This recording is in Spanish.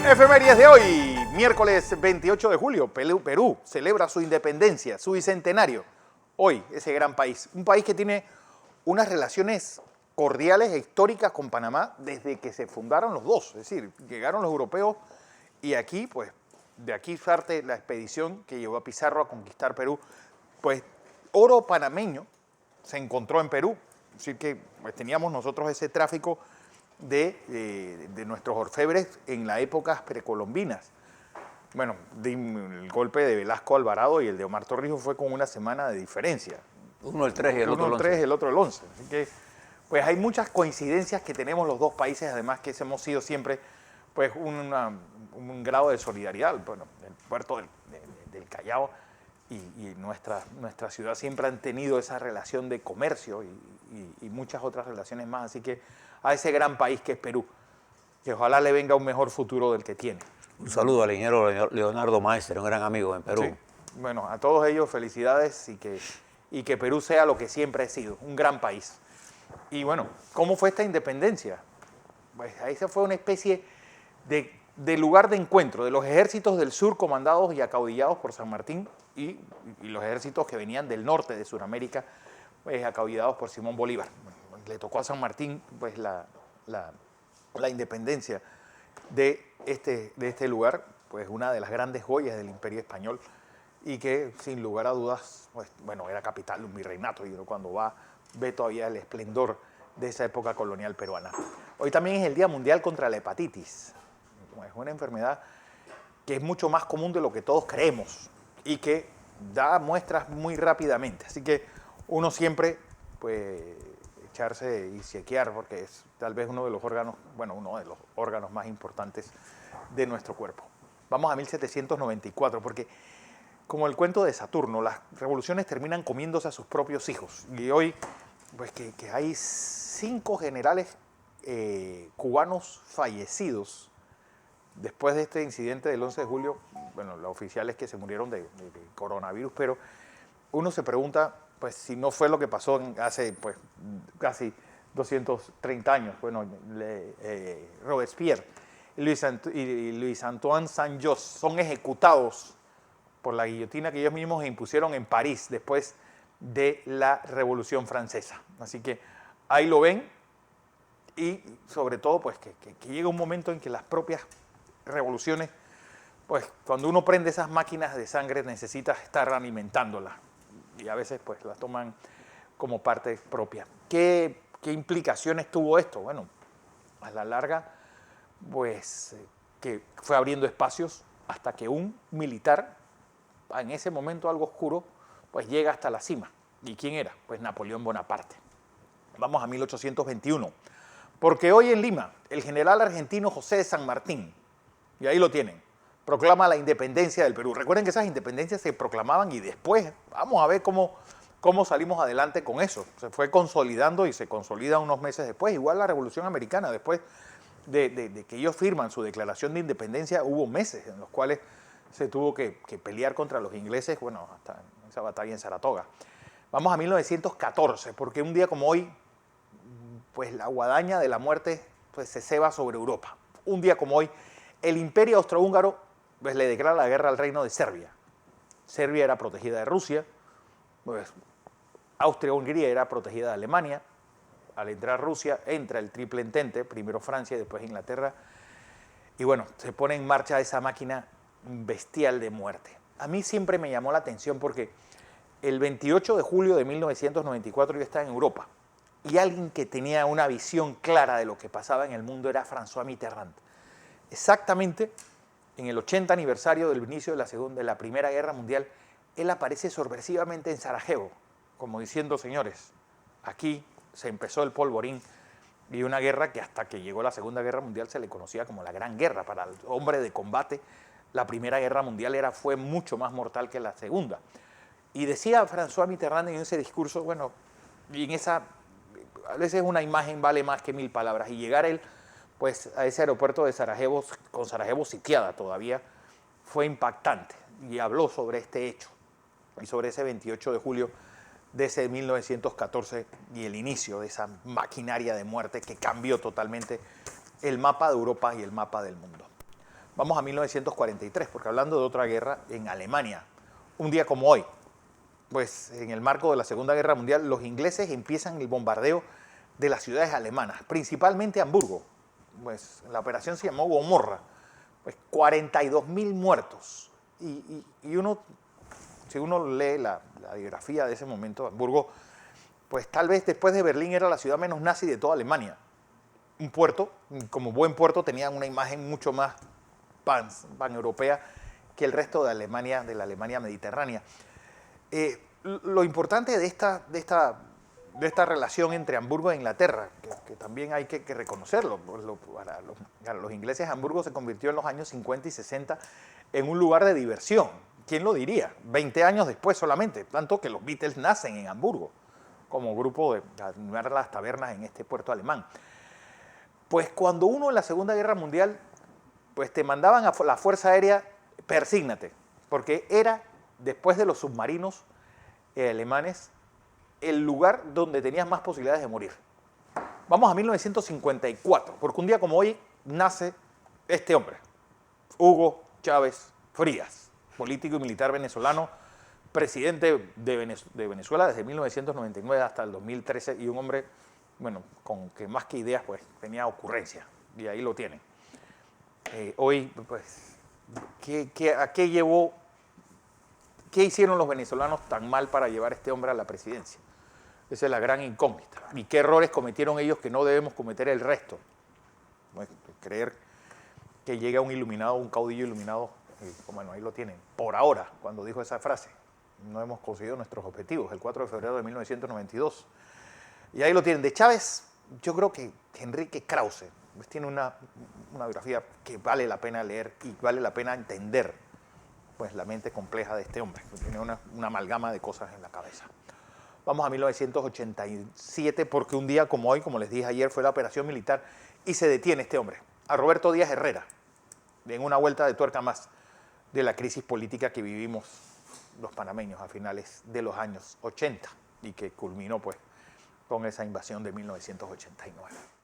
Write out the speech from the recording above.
Efemérides de hoy, miércoles 28 de julio, Perú celebra su independencia, su bicentenario. Hoy, ese gran país, un país que tiene unas relaciones cordiales e históricas con Panamá desde que se fundaron los dos. Es decir, llegaron los europeos y aquí, pues, de aquí parte la expedición que llevó a Pizarro a conquistar Perú. Pues, oro panameño se encontró en Perú. Es decir, que pues, teníamos nosotros ese tráfico de nuestros orfebres en las épocas precolombinas. Bueno, el golpe de Velasco Alvarado y el de Omar Torrijos fue con una semana de diferencia. Uno el 3 y el otro el 11. Uno el 3 y el otro el 11. Así que, pues hay muchas coincidencias que tenemos los dos países, además que hemos sido siempre pues un grado de solidaridad. Bueno, el puerto del Callao y nuestra ciudad siempre han tenido esa relación de comercio y muchas otras relaciones más. Así que a ese gran país que es Perú, que ojalá le venga un mejor futuro del que tiene. Un saludo al ingeniero Leonardo Maestre, un gran amigo en Perú. Sí. Bueno, a todos ellos felicidades y que Perú sea lo que siempre ha sido, un gran país. Y bueno, ¿cómo fue esta independencia? Pues ahí se fue una especie de lugar de encuentro de los ejércitos del sur comandados y acaudillados por San Martín y los ejércitos que venían del norte de Sudamérica, pues acaudillados por Simón Bolívar. Le tocó a San Martín pues la independencia de este lugar, pues una de las grandes joyas del Imperio Español y que sin lugar a dudas, pues bueno, era capital, un virreinato, y uno cuando ve todavía el esplendor de esa época colonial peruana. Hoy también es el Día Mundial contra la Hepatitis. Es una enfermedad que es mucho más común de lo que todos creemos y que da muestras muy rápidamente. Así que uno siempre, pues, echarse y chequear, porque es tal vez uno de los órganos más importantes de nuestro cuerpo. Vamos a 1794, porque como el cuento de Saturno, las revoluciones terminan comiéndose a sus propios hijos. Y hoy, pues que hay 5 generales cubanos fallecidos después de este incidente del 11 de julio, bueno, los oficiales que se murieron de coronavirus, pero uno se pregunta, pues, si no fue lo que pasó hace, pues, casi 230 años. Bueno, Robespierre y Luis Antoine Saint-Just son ejecutados por la guillotina que ellos mismos impusieron en París después de la Revolución Francesa. Así que ahí lo ven y sobre todo, pues, que llega un momento en que las propias revoluciones, pues cuando uno prende esas máquinas de sangre necesita estar alimentándolas y a veces pues las toman como parte propia. ¿Qué implicaciones tuvo esto? Bueno, a la larga pues que fue abriendo espacios hasta que un militar, en ese momento algo oscuro, pues llega hasta la cima. ¿Y quién era? Pues Napoleón Bonaparte. Vamos a 1821, porque hoy en Lima el general argentino José de San Martín, y ahí lo tienen, proclama la independencia del Perú. Recuerden que esas independencias se proclamaban y después, vamos a ver cómo salimos adelante con eso. Se fue consolidando y se consolida unos meses después. Igual la Revolución Americana, después de que ellos firman su declaración de independencia, hubo meses en los cuales se tuvo que pelear contra los ingleses, bueno, hasta esa batalla en Saratoga. Vamos a 1914, porque un día como hoy, pues la guadaña de la muerte pues, se ceba sobre Europa. Un día como hoy, el Imperio Austrohúngaro pues, le declara la guerra al reino de Serbia. Serbia era protegida de Rusia, pues, Austria-Hungría era protegida de Alemania. Al entrar Rusia, entra el Triple Entente, primero Francia y después Inglaterra. Y bueno, se pone en marcha esa máquina bestial de muerte. A mí siempre me llamó la atención porque el 28 de julio de 1994 yo estaba en Europa y alguien que tenía una visión clara de lo que pasaba en el mundo era François Mitterrand. Exactamente en el 80 aniversario del inicio de la Primera Guerra Mundial, él aparece sorpresivamente en Sarajevo, como diciendo, señores, aquí se empezó el polvorín y una guerra que hasta que llegó la Segunda Guerra Mundial se le conocía como la Gran Guerra. Para el hombre de combate, la Primera Guerra Mundial fue mucho más mortal que la Segunda. Y decía François Mitterrand en ese discurso, bueno, y en esa, a veces una imagen vale más que 1000 palabras, y llegar él pues a ese aeropuerto de Sarajevo, con Sarajevo sitiada todavía, fue impactante y habló sobre este hecho y sobre ese 28 de julio de ese 1914 y el inicio de esa maquinaria de muerte que cambió totalmente el mapa de Europa y el mapa del mundo. Vamos a 1943, porque hablando de otra guerra en Alemania, un día como hoy, pues en el marco de la Segunda Guerra Mundial, los ingleses empiezan el bombardeo de las ciudades alemanas, principalmente Hamburgo. Pues la operación se llamó Gomorra, pues 42.000 muertos. Y uno, si uno lee la biografía de ese momento, Hamburgo, pues tal vez después de Berlín era la ciudad menos nazi de toda Alemania. Un puerto, como buen puerto, tenía una imagen mucho más pan-europea que el resto de Alemania, de la Alemania mediterránea. Lo importante de esta relación entre Hamburgo e Inglaterra, que también hay que reconocerlo, para los ingleses Hamburgo se convirtió en los años 50 y 60 en un lugar de diversión. ¿Quién lo diría? 20 años después solamente, tanto que los Beatles nacen en Hamburgo, como grupo de animar las tabernas en este puerto alemán. Pues cuando uno en la Segunda Guerra Mundial, pues te mandaban a la Fuerza Aérea, persígnate, porque era, después de los submarinos alemanes, el lugar donde tenías más posibilidades de morir. Vamos a 1954, porque un día como hoy nace este hombre, Hugo Chávez Frías, político y militar venezolano, presidente de Venezuela desde 1999 hasta el 2013 y un hombre, bueno, con que más que ideas, pues tenía ocurrencia, y ahí lo tienen. Hoy, pues, ¿a qué llevó? ¿Qué hicieron los venezolanos tan mal para llevar a este hombre a la presidencia? Esa es la gran incógnita. ¿Y qué errores cometieron ellos que no debemos cometer el resto? Pues, creer que llega un iluminado, un caudillo iluminado, bueno, ahí lo tienen. Por ahora, cuando dijo esa frase, no hemos conseguido nuestros objetivos, el 4 de febrero de 1992. Y ahí lo tienen. De Chávez, yo creo que Enrique Krause pues, tiene una biografía que vale la pena leer y vale la pena entender pues, la mente compleja de este hombre. Tiene una amalgama de cosas en la cabeza. Vamos a 1987 porque un día como hoy, como les dije ayer, fue la operación militar y se detiene este hombre, a Roberto Díaz Herrera, en una vuelta de tuerca más de la crisis política que vivimos los panameños a finales de los años 80 y que culminó pues con esa invasión de 1989.